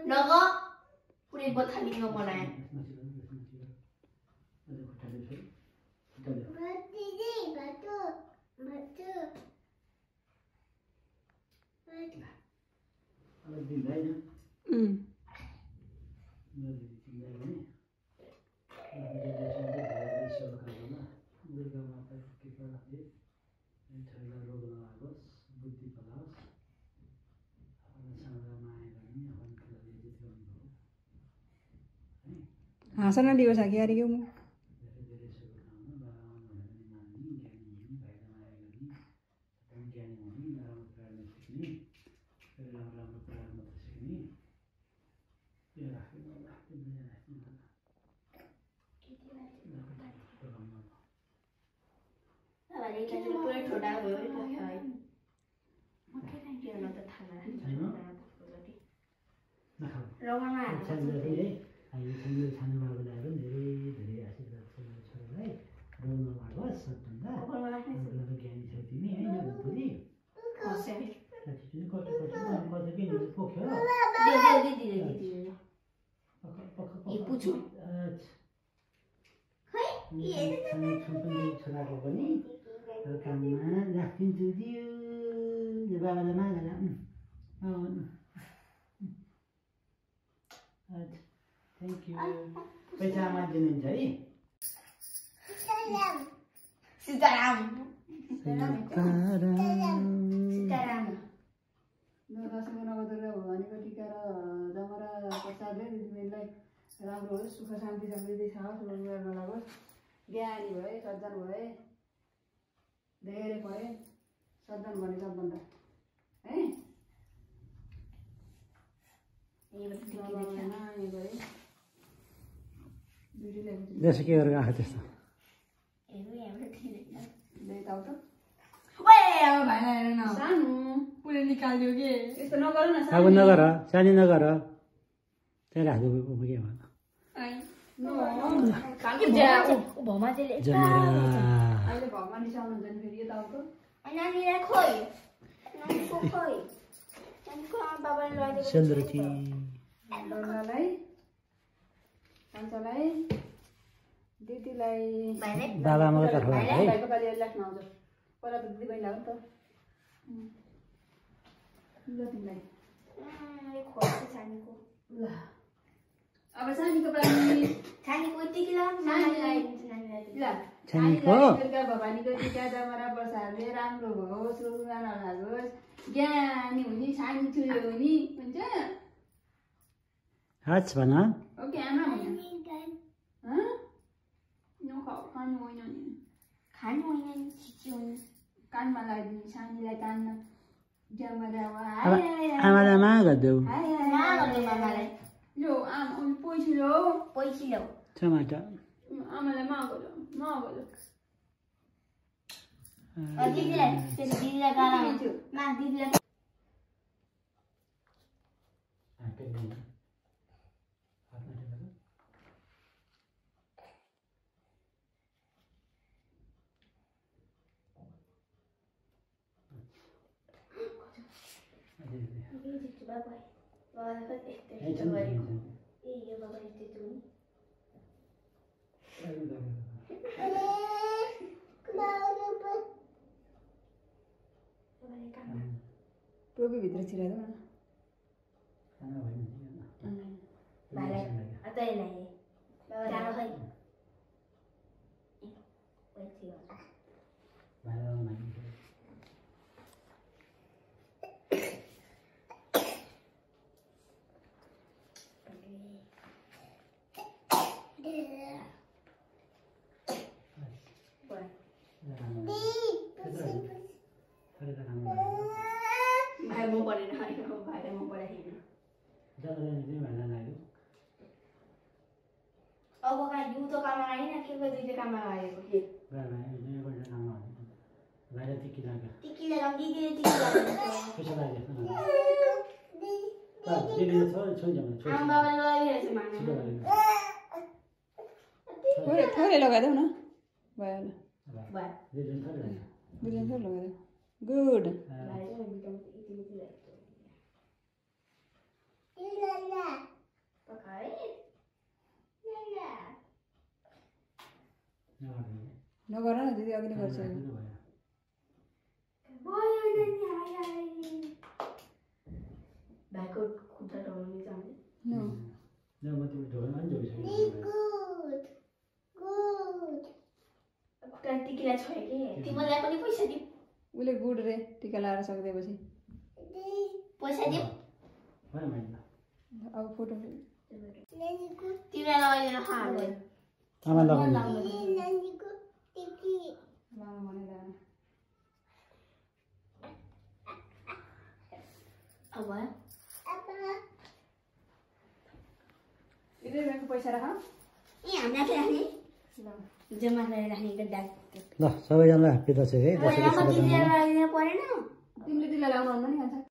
नगो पुरै बथालिङ बनाए हाँसन दियो साकी यार क्यों पुरै ठोडा भयो नि पक्यो है रगमा हामी सङ्गीत खानु बाबुलाई पनि धेरै धेरै आशीर्वाद छ छोरालाई रोल्नु भागोस् सबभन्दा ज्ञानी छौ तिमी होइन भोलि छोराको पनि काममा राखिदिन्छु दियो बाबालाई मागेर Thank you. पैसा माग्दिनुहुन्छ है सीताराम दसैँको नवदुर्गा भवानीको टिका र जमरा प्रसादले दिदीबहिनीलाई राम्रो होस् सुख शान्ति समृद्धि छ नलागोस् ज्ञानी भए सज्जन भए धेरै भए सज्जन भने सबभन्दा है जस्तो के गरेर आएको त्यस्तो अब नगर सानी नगर त्यहाँ राख्नु के भन्छ सेलरोटी दिदीलाई बाबा आमाको तर्फबाट है भाइको पालि राख्न आउँछ पहिला त दिदीबहिनीलाई हो नि त ल तिमीलाई अब सानीको पालि छानीको यतिकै ल नानीलाई दिन्छु दुर्गा भवानीको टिका जमरा प्रसादले राम्रो होस् रोगमा नलागोस् ज्ञानी हुने सानी ठुलो हुने हुन्छ हाच भन ओके आमा भन खानु होइन नि खानु होइन नि छिटो हुनु कानमा लगाइदिनु सानीलाई कानमा जमरा आमालाई मा गरिदेऊ लो आमा पैसिलो पैसिलो टमाटर आमालाई मागो दिदीलाई गाला मा दिदीलाई टोपी भित्र छिराइदेऊ अब का यू तो काम आए ना के कोई दूसरे काम आए को के टिकी लगा दीदी टिकी लगा हम बाबा लगा है से माने थोरै लगाइदेऊ न भयो बाय दुईजना थोरै लगाइदेऊ गुड पकाए नगर न दिदी अघि नै गर्छु भाइको खुट्टा ढोल्नु जाने खुट्टा टिकिला छोए के तिमीलाई पनि पैसा दिऊ उसले गुड रे टिका लाएर सक्दैपछि पैसा दिऊ अब फोटो तिमीलाई अहिले नखाले आमा लगाउनु लाउनु भनेर अब इधर मेरो पैसा राख ए हामीलाई राख्ने ल जम्मा गरेर राख्ने गड्डा ल सबैजनालाई ह्याप्पी दसैँ है दसैँको शुभकामना परेन तिमीले दिला लाउनु भन्दा नि खान्छ